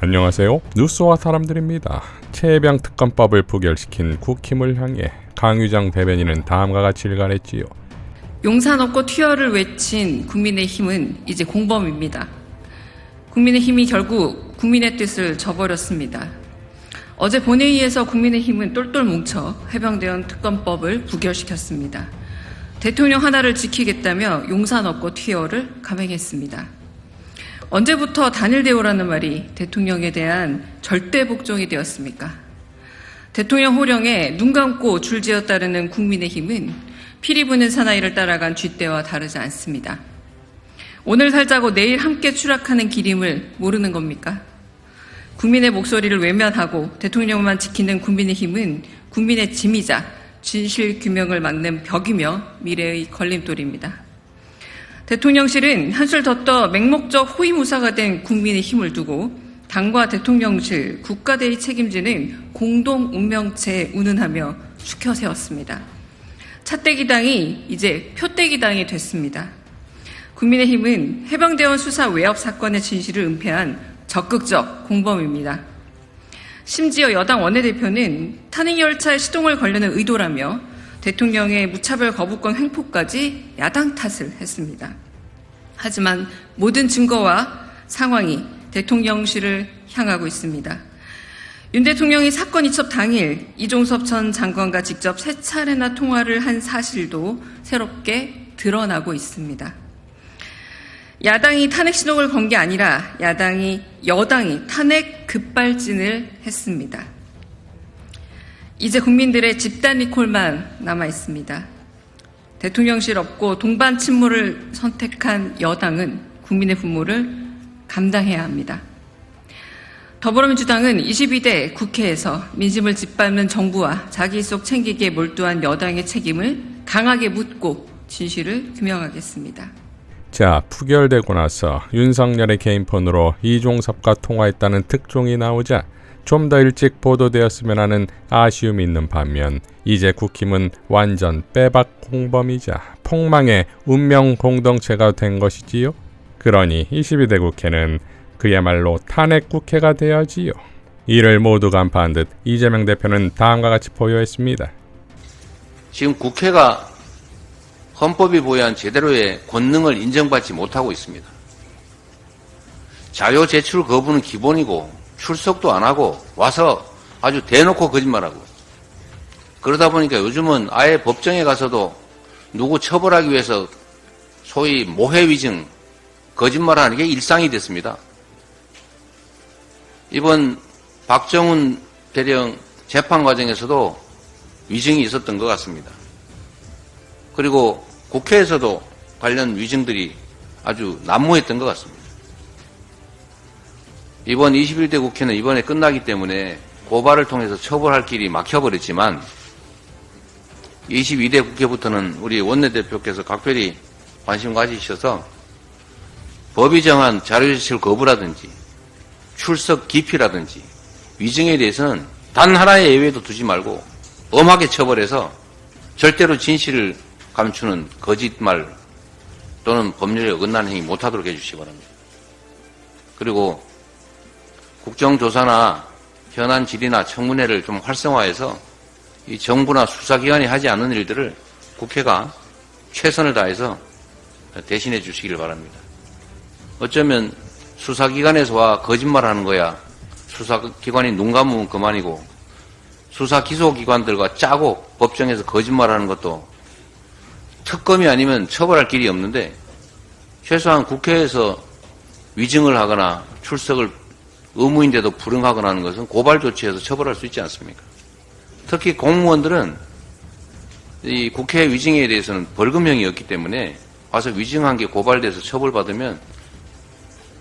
안녕하세요. 뉴스와 사람들입니다. 최혜병 특검법을 부결시킨 국힘을 향해 강유정 대변인은 다음과 같이 일갈했지요. 용산 없고 튀어를 외친 국민의힘은 이제 공범입니다. 국민의힘이 결국 국민의 뜻을 저버렸습니다. 어제 본회의에서 국민의힘은 똘똘 뭉쳐 해병대원 특검법을 부결시켰습니다. 대통령 하나를 지키겠다며 용산 없고 튀어를 감행했습니다. 언제부터 단일대우라는 말이 대통령에 대한 절대 복종이 되었습니까? 대통령 호령에 눈 감고 줄지어 따르는 국민의힘은 피리 부는 사나이를 따라간 쥐떼와 다르지 않습니다. 오늘 살자고 내일 함께 추락하는 길임을 모르는 겁니까? 국민의 목소리를 외면하고 대통령만 지키는 국민의힘은 국민의 짐이자 진실 규명을 막는 벽이며 미래의 걸림돌입니다. 대통령실은 한술 더 떠 맹목적 호위무사가 된 국민의힘을 두고 당과 대통령실, 국가대의 책임지는 공동 운명체에 운운하며 추켜 세웠습니다. 차떼기당이 이제 표떼기당이 됐습니다. 국민의힘은 해병대원 수사 외압 사건의 진실을 은폐한 적극적 공범입니다. 심지어 여당 원내대표는 탄핵열차에 시동을 걸려는 의도라며 대통령의 무차별 거부권 횡포까지 야당 탓을 했습니다. 하지만 모든 증거와 상황이 대통령실을 향하고 있습니다. 윤 대통령이 사건 이첩 당일 이종섭 전 장관과 직접 3차례나 통화를 한 사실도 새롭게 드러나고 있습니다. 야당이 탄핵 신호를 건 게 아니라 여당이 탄핵 급발진을 했습니다. 이제 국민들의 집단 리콜만 남아 있습니다. 대통령실 없고 동반 침몰을 선택한 여당은 국민의 분모를 감당해야 합니다. 더불어민주당은 22대 국회에서 민심을 짓밟는 정부와 자기 속 챙기기에 몰두한 여당의 책임을 강하게 묻고 진실을 규명하겠습니다. 자, 부결되고 나서 윤석열의 개인폰으로 이종섭과 통화했다는 특종이 나오자 좀 더 일찍 보도되었으면 하는 아쉬움이 있는 반면 이제 국힘은 완전 빼박 공범이자 폭망의 운명 공동체가 된 것이지요. 그러니 22대 국회는 그야말로 탄핵 국회가 되어지요. 이를 모두 간파한 듯 이재명 대표는 다음과 같이 보여했습니다. 지금 국회가 헌법이 보유한 제대로의 권능을 인정받지 못하고 있습니다. 자료 제출 거부는 기본이고 출석도 안 하고 와서 아주 대놓고 거짓말하고 그러다 보니까 요즘은 아예 법정에 가서도 누구 처벌하기 위해서 소위 모해위증 거짓말하는 게 일상이 됐습니다. 이번 박정훈 대령 재판 과정에서도 위증이 있었던 것 같습니다. 그리고 국회에서도 관련 위증들이 아주 난무했던 것 같습니다. 이번 21대 국회는 이번에 끝나기 때문에 고발을 통해서 처벌할 길이 막혀버렸지만 22대 국회부터는 우리 원내대표께서 각별히 관심 가지셔서 법이 정한 자료제출 거부라든지 출석 기피라든지 위증에 대해서는 단 하나의 예외도 두지 말고 엄하게 처벌해서 절대로 진실을 감추는 거짓말 또는 법률에 어긋나는 행위 못하도록 해주시기 바랍니다. 그리고 국정조사나 현안 질의나 청문회를 좀 활성화해서 이 정부나 수사기관이 하지 않는 일들을 국회가 최선을 다해서 대신해 주시기를 바랍니다. 어쩌면 수사기관에서와 거짓말하는 거야 수사기관이 눈 감으면 그만이고 수사 기소기관들과 짜고 법정에서 거짓말하는 것도 특검이 아니면 처벌할 길이 없는데 최소한 국회에서 위증을 하거나 출석을 의무인데도 불응하거나 하는 것은 고발 조치해서 처벌할 수 있지 않습니까? 특히 공무원들은 이 국회 위증에 대해서는 벌금형이 없기 때문에 와서 위증한 게 고발돼서 처벌받으면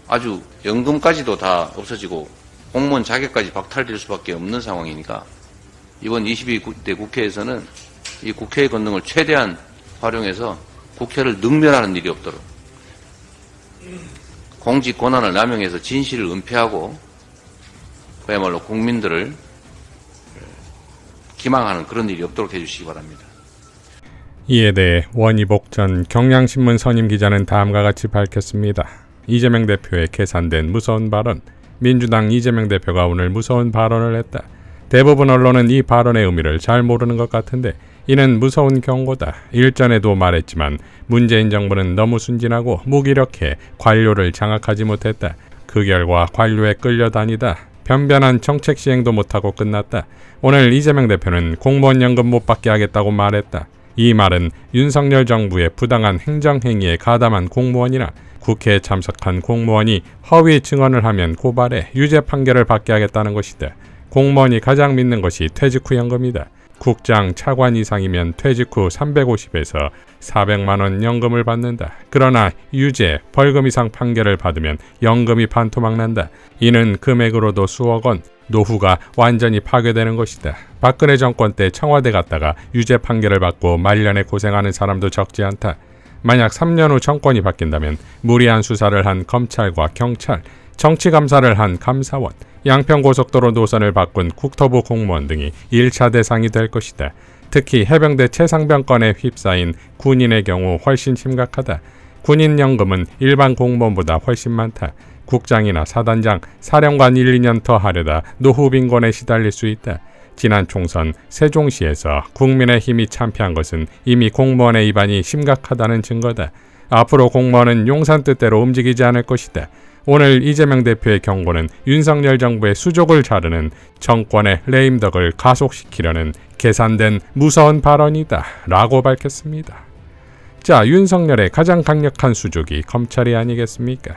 아주 연금까지도 다 없어지고 공무원 자격까지 박탈될 수밖에 없는 상황이니까 이번 22대 국회에서는 이 국회의 권능을 최대한 활용해서 국회를 능멸하는 일이 없도록 공직 권한을 남용해서 진실을 은폐하고 그야말로 국민들을 기망하는 그런 일이 없도록 해주시기 바랍니다. 이에 대해 원희복 전 경향신문 선임 기자는 다음과 같이 밝혔습니다. 이재명 대표의 계산된 무서운 발언, 민주당 이재명 대표가 오늘 무서운 발언을 했다. 대부분 언론은 이 발언의 의미를 잘 모르는 것 같은데 이는 무서운 경고다. 일전에도 말했지만 문재인 정부는 너무 순진하고 무기력해 관료를 장악하지 못했다. 그 결과 관료에 끌려다니다 변변한 정책 시행도 못하고 끝났다. 오늘 이재명 대표는 공무원 연금 못 받게 하겠다고 말했다. 이 말은 윤석열 정부의 부당한 행정행위에 가담한 공무원이나 국회에 참석한 공무원이 허위 증언을 하면 고발해 유죄 판결을 받게 하겠다는 것이다. 공무원이 가장 믿는 것이 퇴직 후 연금이다. 국장, 차관 이상이면 퇴직 후 350에서 400만 원 연금을 받는다. 그러나 유죄, 벌금 이상 판결을 받으면 연금이 반토막 난다. 이는 금액으로도 수억 원, 노후가 완전히 파괴되는 것이다. 박근혜 정권 때 청와대 갔다가 유죄 판결을 받고 말년에 고생하는 사람도 적지 않다. 만약 3년 후 정권이 바뀐다면 무리한 수사를 한 검찰과 경찰, 정치감사를 한 감사원, 양평고속도로 노선을 바꾼 국토부 공무원 등이 1차 대상이 될 것이다. 특히 해병대 최상병 건에 휩싸인 군인의 경우 훨씬 심각하다. 군인연금은 일반 공무원보다 훨씬 많다. 국장이나 사단장, 사령관 1, 2년 더 하려다 노후 빈곤에 시달릴 수 있다. 지난 총선 세종시에서 국민의힘이 참패한 것은 이미 공무원의 위반이 심각하다는 증거다. 앞으로 공무원은 용산 뜻대로 움직이지 않을 것이다. 오늘 이재명 대표의 경고는 윤석열 정부의 수족을 자르는 정권의 레임덕을 가속시키려는 계산된 무서운 발언이다 라고 밝혔습니다. 자, 윤석열의 가장 강력한 수족이 검찰이 아니겠습니까?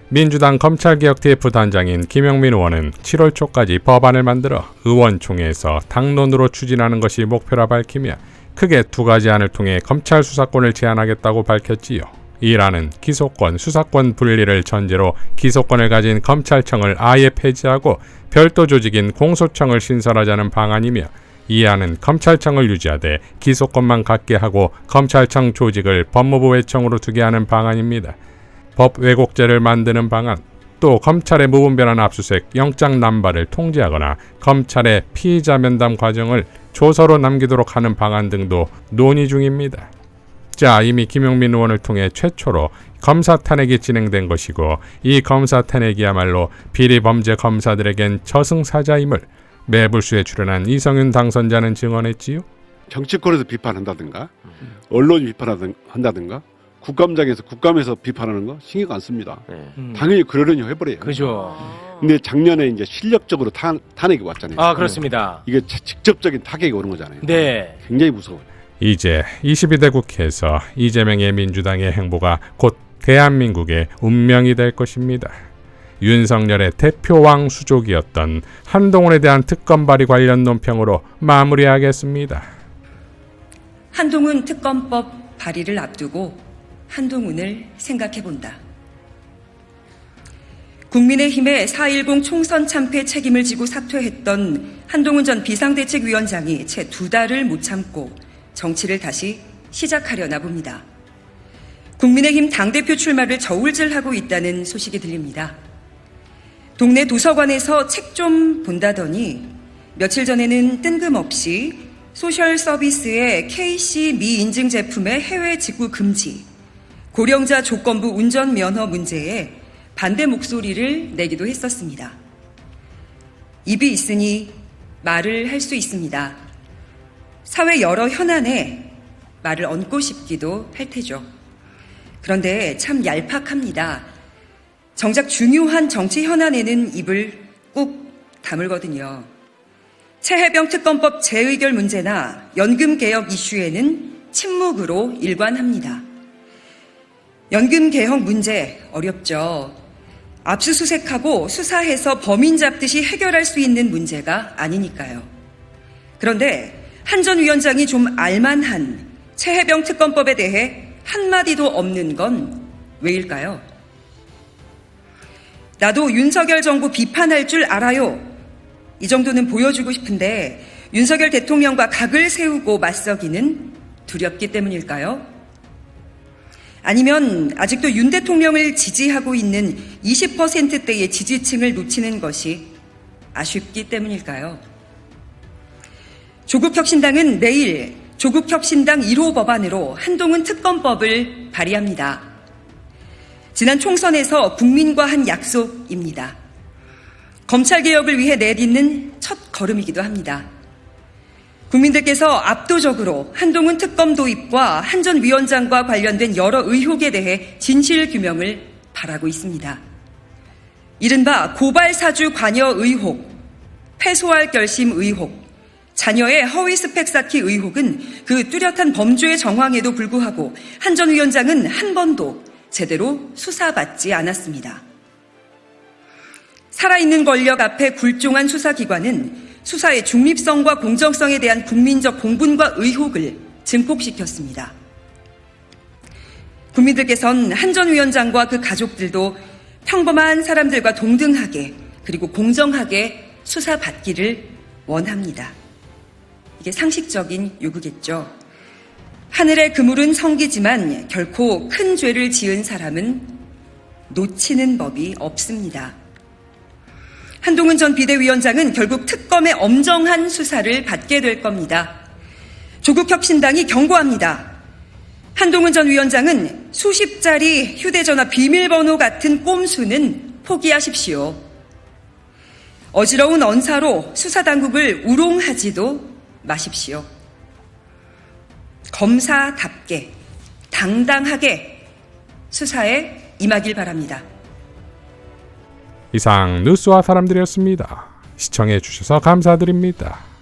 민주당 검찰개혁 TF 단장인 김영민 의원은 7월 초까지 법안을 만들어 의원총회에서 당론으로 추진하는 것이 목표라 밝히며 크게 두 가지 안을 통해 검찰 수사권을 제한하겠다고 밝혔지요. 1안은 기소권, 수사권 분리를 전제로 기소권을 가진 검찰청을 아예 폐지하고 별도 조직인 공소청을 신설하자는 방안이며 2안은 검찰청을 유지하되 기소권만 갖게 하고 검찰청 조직을 법무부 외청으로 두게 하는 방안입니다. 법 왜곡죄를 만드는 방안, 또 검찰의 무분별한 압수수색, 영장 남발을 통제하거나 검찰의 피의자 면담 과정을 조서로 남기도록 하는 방안 등도 논의 중입니다. 자, 이미 김용민 의원을 통해 최초로 검사 탄핵이 진행된 것이고 이 검사 탄핵이야말로 비리범죄 검사들에겐 저승사자임을 매불수에 출연한 이성윤 당선자는 증언했지요. 정치권에서 비판한다든가 언론이 비판한다든가 국감장에서 비판하는 거 신경 안 씁니다. 당연히 그러려니 해버려요. 그죠. 근데 작년에 이제 실력적으로 탄핵이 왔잖아요. 아, 그렇습니다. 이게 직접적인 타격이 오는 거잖아요. 네. 굉장히 무서워요. 이제 22대 국회에서 이재명의 민주당의 행보가 곧 대한민국의 운명이 될 것입니다. 윤석열의 대표왕 수족이었던 한동훈에 대한 특검 발의 관련 논평으로 마무리하겠습니다. 한동훈 특검법 발의를 앞두고 한동훈을 생각해본다. 국민의힘의 4.10 총선 참패 책임을 지고 사퇴했던 한동훈 전 비상대책위원장이 채 2달을 못 참고 정치를 다시 시작하려나 봅니다. 국민의힘 당대표 출마를 저울질하고 있다는 소식이 들립니다. 동네 도서관에서 책 좀 본다더니 며칠 전에는 뜬금없이 소셜 서비스의 KC 미인증 제품의 해외 직구 금지, 고령자 조건부 운전면허 문제에 반대 목소리를 내기도 했었습니다. 입이 있으니 말을 할 수 있습니다. 사회 여러 현안에 말을 얹고 싶기도 할 테죠. 그런데 참 얄팍합니다. 정작 중요한 정치 현안에는 입을 꾹 다물거든요. 최혜병 특검법 재의결 문제나 연금개혁 이슈에는 침묵으로 일관합니다. 연금개혁 문제 어렵죠. 압수수색하고 수사해서 범인 잡듯이 해결할 수 있는 문제가 아니니까요. 그런데 한 전 위원장이 좀 알만한 최혜병 특검법에 대해 한마디도 없는 건 왜일까요? 나도 윤석열 정부 비판할 줄 알아요. 이 정도는 보여주고 싶은데 윤석열 대통령과 각을 세우고 맞서기는 두렵기 때문일까요? 아니면 아직도 윤 대통령을 지지하고 있는 20%대의 지지층을 놓치는 것이 아쉽기 때문일까요? 조국혁신당은 내일 조국혁신당 1호 법안으로 한동훈 특검법을 발의합니다. 지난 총선에서 국민과 한 약속입니다. 검찰개혁을 위해 내딛는 첫 걸음이기도 합니다. 국민들께서 압도적으로 한동훈 특검 도입과 한 전 위원장과 관련된 여러 의혹에 대해 진실 규명을 바라고 있습니다. 이른바 고발사주 관여 의혹, 패소할 결심 의혹, 자녀의 허위 스펙 쌓기 의혹은 그 뚜렷한 범죄의 정황에도 불구하고 한 전 위원장은 한 번도 제대로 수사받지 않았습니다. 살아있는 권력 앞에 굴종한 수사기관은 수사의 중립성과 공정성에 대한 국민적 공분과 의혹을 증폭시켰습니다. 국민들께서는 한 전 위원장과 그 가족들도 평범한 사람들과 동등하게 그리고 공정하게 수사받기를 원합니다. 이게 상식적인 요구겠죠. 하늘의 그물은 성기지만 결코 큰 죄를 지은 사람은 놓치는 법이 없습니다. 한동훈 전 비대위원장은 결국 특검의 엄정한 수사를 받게 될 겁니다. 조국혁신당이 경고합니다. 한동훈 전 위원장은 수십 자리 휴대전화 비밀번호 같은 꼼수는 포기하십시오. 어지러운 언사로 수사당국을 우롱하지도 마십시오. 검사답게 당당하게 수사에 임하길 바랍니다. 이상 뉴스와 사람들이었습니다. 시청해 주셔서 감사드립니다.